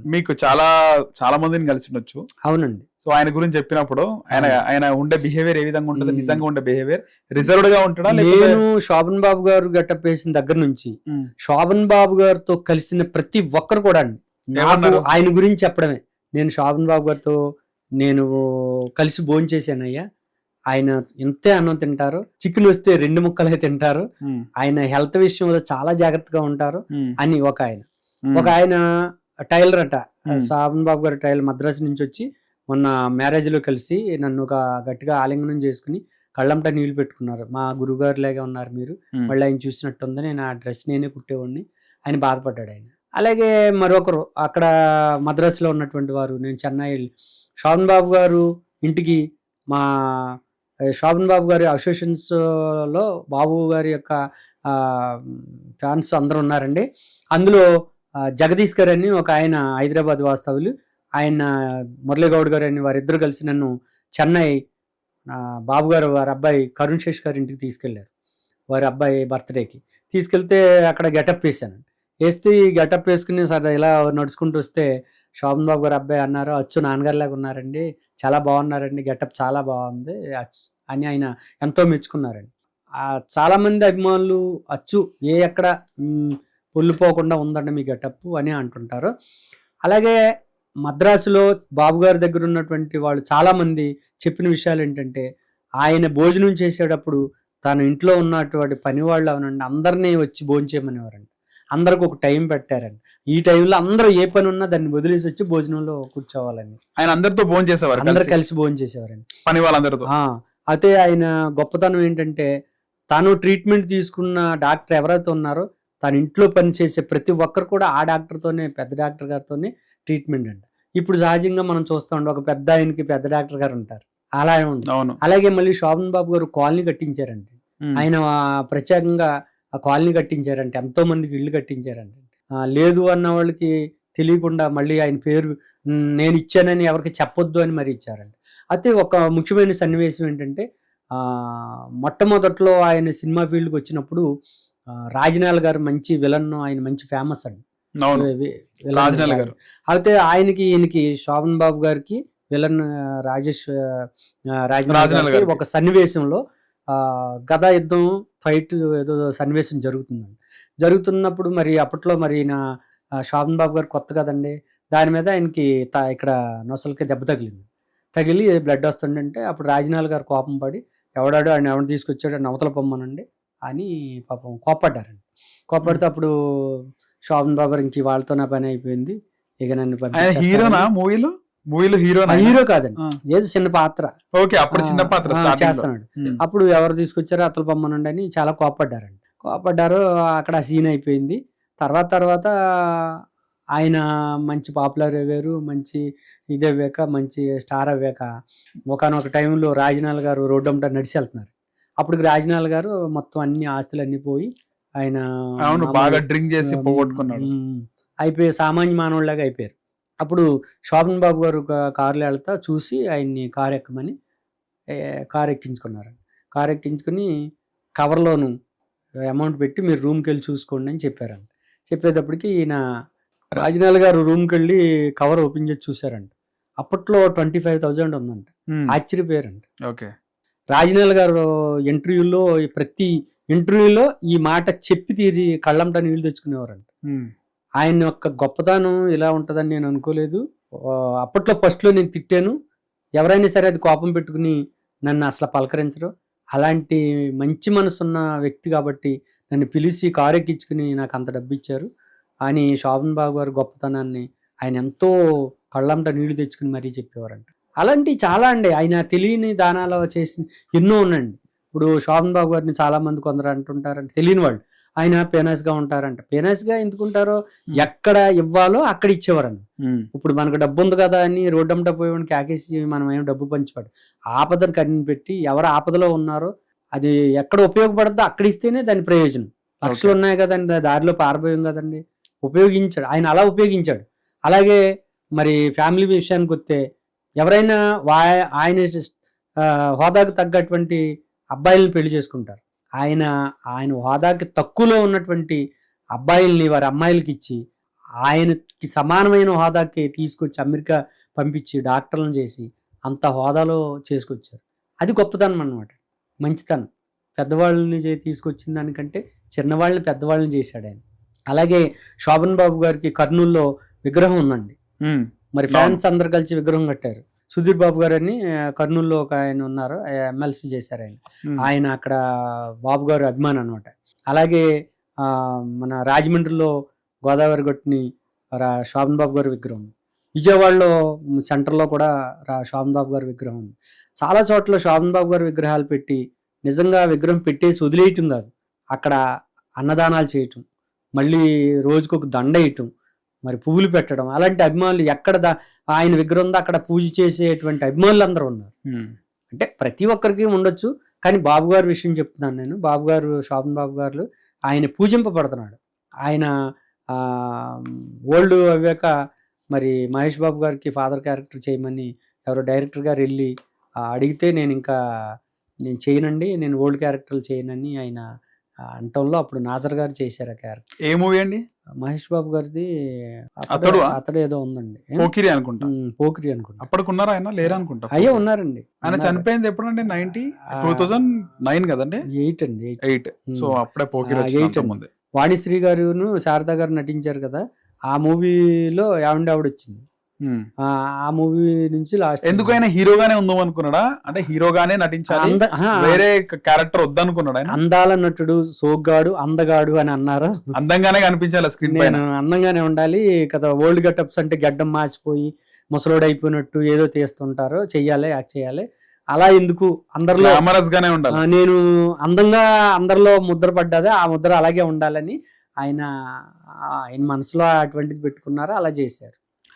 మీకు చాలా చాలా మందిని కలిసి ఉండొచ్చు. అవునండి. సో ఆయన గురించి చెప్పినప్పుడు ఆయన ఉండే బిహేవియర్ ఏ విధంగా ఉంటుంది? నిజంగా ఉండే బిహేవియర్ రిజర్వ్డ్ గా ఉంటాడా? నేను శోభన్ బాబు గారు గెటప్ వేసిన దగ్గర నుంచి శోభన్ బాబు గారితో కలిసిన ప్రతి ఒక్కరు కూడా అండి నాకు ఆయన గురించి చెప్పడమే. నేను శోభన్ బాబు గారితో నేను కలిసి భోజనం చేశానయ్యా, ఆయన ఇంతే అన్నం తింటారు, చికెన్ వస్తే 2 ముక్కలే తింటారు, ఆయన హెల్త్ విషయంలో చాలా జాగ్రత్తగా ఉంటారు అని ఒక ఆయన టైలర్ అట, శోభన్ బాబు గారు టైలర్, మద్రాసు నుంచి వచ్చి మొన్న మ్యారేజ్ లో కలిసి నన్ను ఒక గట్టిగా ఆలింగనం చేసుకుని కళ్ళంట నీళ్లు పెట్టుకున్నారు. మా గురుగారు లాగా ఉన్నారు మీరు, మళ్ళీ ఆయన చూసినట్టుంది, నేను ఆ డ్రెస్ నేనే కుట్టేవాడిని అని బాధపడ్డాడు ఆయన. అలాగే మరొకరు అక్కడ మద్రాసులో ఉన్నటువంటి వారు, నేను చెన్నై శోభన్ బాబు గారు ఇంటికి మా శోభన్ బాబు గారి అసోసియేషన్స్ లో బాబు గారి యొక్క ఫ్యాన్స్ అందరూ ఉన్నారండి. అందులో జగదీష్ గారు అని ఒక ఆయన హైదరాబాద్ వాస్తవులు, ఆయన మురళీగౌడ్ గారు అని వారిద్దరు కలిసి నన్ను చెన్నై బాబు గారు వారి అబ్బాయి కరుణ్ శేష్ గారి ఇంటికి తీసుకెళ్లారు. వారి అబ్బాయి బర్త్డేకి తీసుకెళ్తే అక్కడ గెటప్ వేసాను. వేస్తే గెటప్ వేసుకుని సరే ఇలా నడుచుకుంటూ వస్తే శోభన్ బాబు గారు అబ్బాయి అన్నారు, అచ్చు నాన్నగారు లాగా ఉన్నారండి, చాలా బాగున్నారండి, గెటప్ చాలా బాగుంది అని ఆయన ఎంతో మెచ్చుకున్నారండి. చాలా మంది అభిమానులు అచ్చు ఎక్కడ పొల్లిపోకుండా ఉందండి మీ గెటప్ అని అంటుంటారు. అలాగే మద్రాసులో బాబు గారి దగ్గర ఉన్నటువంటి వాళ్ళు చాలా మంది చెప్పిన విషయాలు ఏంటంటే, ఆయన భోజనం చేసేటప్పుడు తన ఇంట్లో ఉన్నటువంటి పని వాళ్ళు అవనండి అందరినీ వచ్చి భోజనం చేయమనేవారండి. అందరికి ఒక టైం పెట్టారండి. ఈ టైంలో అందరూ ఏ పని ఉన్నా దాన్ని వదిలేసి వచ్చి భోజనంలో కూర్చోవాలని ఆయన అందరితో భోజనం చేసేవారు, అందరు కలిసి భోజనం చేసేవారండి పని వాళ్ళందరితో. అయితే ఆయన గొప్పతనం ఏంటంటే, తను ట్రీట్మెంట్ తీసుకున్న డాక్టర్ ఎవరైతే ఉన్నారో తన ఇంట్లో పనిచేసే ప్రతి ఒక్కరు కూడా ఆ డాక్టర్తోనే, పెద్ద డాక్టర్ గారితోనే ట్రీట్మెంట్ అండి. ఇప్పుడు సహజంగా మనం చూస్తాం ఒక పెద్ద ఆయనకి పెద్ద డాక్టర్ గారు ఉంటారు, అలా ఉంది. అలాగే మళ్ళీ శోభన్ బాబు గారు కాలనీ కట్టించారండి. ఆయన ప్రత్యేకంగా ఆ కాలనీ కట్టించారంటే, ఎంతో మందికి ఇల్లు కట్టించారండి. లేదు అన్న వాళ్ళకి తెలియకుండా మళ్ళీ ఆయన పేరు నేను ఇచ్చానని ఎవరికి చెప్పొద్దు అని మరి ఇచ్చారండి. అయితే ఒక ముఖ్యమైన సన్నివేశం ఏంటంటే, మొట్టమొదట్లో ఆయన సినిమా ఫీల్డ్కి వచ్చినప్పుడు రాజనాల్ గారు మంచి విలన్, ఆయన మంచి ఫేమస్ అండి రాజనాల్ గారు. అయితే ఈయనకి శోభన్ బాబు గారికి విలన్ రాజనాల్ గారికి ఒక సన్నివేశంలో గదా యుద్ధం ఫైట్ ఏదో సన్నివేశం జరుగుతున్నప్పుడు మరి అప్పట్లో మరి నా శోభన్ బాబు గారు కొత్త కదండి, దాని మీద ఆయనకి ఇక్కడ నొసలకి దెబ్బ తగిలి బ్లడ్ వస్తుందంటే అప్పుడు రాజనాల్ గారు కోపం పడి ఎవడాడు ఆయన ఎవరిని తీసుకొచ్చాడు అని అవతల పొమ్మనండి అని పాపం కోప్పడ్డారండి. కోప్పడితే అప్పుడు శోభన్ బాబు గారు ఇంక వాళ్ళతో నా పని అయిపోయింది, ఇక నన్ను హీరో కాదండి, ఏదో చిన్న పాత్ర చేస్తున్నాడు. అప్పుడు ఎవరు తీసుకొచ్చారో అతలు పొమ్మనండి అని చాలా కోప్పడ్డారు. అక్కడ సీన్ అయిపోయింది. తర్వాత ఆయన మంచి పాపులర్ అయ్యారు, మంచి ఇది అవ్వాక, మంచి స్టార్ అవ్వాక ఒకనొక టైంలో రాజనాల్ గారు రోడ్డు అంతా నడిచి వెళ్తున్నారు. అప్పుడు రాజనాల్ గారు మొత్తం అన్ని ఆస్తులు అన్ని పోయి ఆయన బాగా డ్రింక్ చేసి పోగొట్టుకున్నాడు, అయిపోయి సామాన్య మానవుడిలాగా అయిపోయారు. అప్పుడు శోభన్ బాబు గారు కారులో వెళ్తా చూసి ఆయన్ని కారు ఎక్కించుకున్నారు. కారు ఎక్కించుకుని కవర్లోను అమౌంట్ పెట్టి మీరు రూమ్కి వెళ్ళి చూసుకోండి అని చెప్పారండి. చెప్పేటప్పటికి ఈయన రాజనాల్ గారు రూమ్కి వెళ్ళి కవర్ ఓపెన్ చేసి చూసారండి. అప్పట్లో 25,000 ఉందంట. ఆశ్చర్యపోయారండి. రాజనాల్ గారు ప్రతి ఇంటర్వ్యూలో ఈ మాట చెప్పి తీరి కళ్ళంట నీళ్లు తెచ్చుకునేవారండి. ఆయన యొక్క గొప్పతనం ఇలా ఉంటుందని నేను అనుకోలేదు. అప్పట్లో ఫస్ట్లో నేను తిట్టాను, ఎవరైనా సరే అది కోపం పెట్టుకుని నన్ను అసలు పలకరించరు, అలాంటి మంచి మనసున్న వ్యక్తి కాబట్టి నన్ను పిలిచి కారు ఎక్కించుకుని నాకు అంత డబ్బు ఇచ్చారు అని శోభన్ బాబు గారు గొప్పతనాన్ని ఆయన ఎంతో కళ్ళంట నీళ్లు తెచ్చుకుని మరీ చెప్పేవారంట. అలాంటి చాలా అండి, ఆయన తెలియని దానాలు చేసి ఎన్నో ఉన్నాయండి. ఇప్పుడు శోభన్ బాబు గారిని చాలా మంది కొందరు అంటుంటారంటే తెలియని వాళ్ళు, ఆయన పేనస్గా ఉంటారంట. పేనస్గా ఎందుకుంటారో ఎక్కడ ఇవ్వాలో అక్కడ ఇచ్చేవారండి. ఇప్పుడు మనకు డబ్బు ఉంది కదా అని రోడ్డంట పోయేవాడికి ఆకేసి మనం ఏం డబ్బు పంచిపాడు, ఆపదను కనిపెట్టి ఎవరు ఆపదలో ఉన్నారో అది ఎక్కడ ఉపయోగపడద్దో అక్కడ ఇస్తేనే దాని ప్రయోజనం. లక్షలు ఉన్నాయి కదండి, దారిలో పారిపోయాం కదండి, ఉపయోగించాడు ఆయన, అలా ఉపయోగించాడు. అలాగే మరి ఫ్యామిలీ విషయానికి వస్తే ఎవరైనా ఆయన హోదాకు తగ్గటువంటి అబ్బాయిలను పెళ్లి చేసుకుంటారు. ఆయన హోదాకి తక్కువలో ఉన్నటువంటి అబ్బాయిల్ని వారి అమ్మాయిలకి ఇచ్చి ఆయనకి సమానమైన హోదాకి తీసుకొచ్చి అమెరికా పంపించి డాక్టర్లను చేసి అంత హోదాలో చేసుకొచ్చారు. అది గొప్పతనం అన్నమాట, మంచితనం. పెద్దవాళ్ళని తీసుకొచ్చిన దానికంటే చిన్నవాళ్ళని పెద్దవాళ్ళని చేశాడు ఆయన. అలాగే శోభన్ బాబు గారికి కర్నూలులో విగ్రహం ఉందండి. మరి ఫ్యాన్స్ అందరు కలిసి విగ్రహం కట్టారు. సుధీర్ బాబు గారు అని కర్నూలులో ఒక ఆయన ఉన్నారు, ఎమ్మెల్సీ చేశారు ఆయన. ఆయన అక్కడ బాబు గారు అభిమాని అనమాట. అలాగే మన రాజమండ్రిలో గోదావరి గట్టుని శోభన్ బాబు గారి విగ్రహం. విజయవాడలో సెంటర్లో కూడా శోభన్ బాబు గారి విగ్రహం ఉంది. చాలా చోట్ల శోభన్ బాబు గారి విగ్రహాలు పెట్టి నిజంగా విగ్రహం పెట్టేసి వదిలేయటం కాదు, అక్కడ అన్నదానాలు చేయటం, మళ్ళీ రోజుకొక దండ వేయటం, మరి పువ్వులు పెట్టడం, అలాంటి అభిమానులు ఎక్కడ ఆయన విగ్రహం ఉందో అక్కడ పూజ చేసేటువంటి అభిమానులు అందరూ ఉన్నారు. అంటే ప్రతి ఒక్కరికి ఉండొచ్చు, కానీ బాబు గారి విషయం చెప్తున్నాను నేను. బాబు గారు, శోభన్ బాబు గారు ఆయన పూజింపబడుతున్నాడు. ఆయన ఓల్డ్ అవ్వాక మరి మహేష్ బాబు గారికి ఫాదర్ క్యారెక్టర్ చేయమని ఎవరో డైరెక్టర్ గారు వెళ్ళి అడిగితే నేను చేయనండి, నేను ఓల్డ్ క్యారెక్టర్లు చేయనని ఆయన అంటంలో అప్పుడు నాజర్ గారు చేశారు ఆ క్యారెక్టర్. ఏ మూవీ అండి? మహేష్ బాబు గారిది అతడు ఏదో ఉందండి, పోకిరి అనుకుంటా. పోకిరి అనుకుంటా. అప్పటికున్నారా ఆయన? లేరు అనుకుంటా. అయ్యో ఉన్నారండి. ఆయన చనిపోయింది ఎప్పుడండి? 2009 కదండి? 8 అండి. 8. సో అప్పుడే పోకిరి వచ్చింది. వాణిశ్రీ గారును శారదా గారు నటించారు కదా, ఆ మూవీలో ఆవిడ వచ్చింది. ఆ మూవీ నుంచి లాస్ట్. ఎందుకైనా హీరోగానే ఉందాం అనుకున్నాడా? అంటే హీరోగానే నటించాలి, వేరే క్యారెక్టర్ వద్దనుకున్నాడా? అందాల నటుడు, సోగ్గాడు, అందగాడు అని అన్నారు. అందంగానే కనిపించాలి స్క్రీన్ పైన, అందంగానే ఉండాలి కదా. ఓల్డ్ గెటప్స్ అంటే గడ్డం మాసిపోయి ముసలోడు అయిపోయినట్టు ఏదో తీస్తుంటారు, చెయ్యాలి, యాక్ట్ చేయాలి. అలా ఎందుకు, అందరిలో గ్లామరస్ గానే ఉండాలి. నేను అందంగా అందరిలో ముద్ర పడ్డదే, ఆ ముద్ర అలాగే ఉండాలని ఆయన మనసులో అటువంటిది పెట్టుకున్నారు, అలా చేశారు.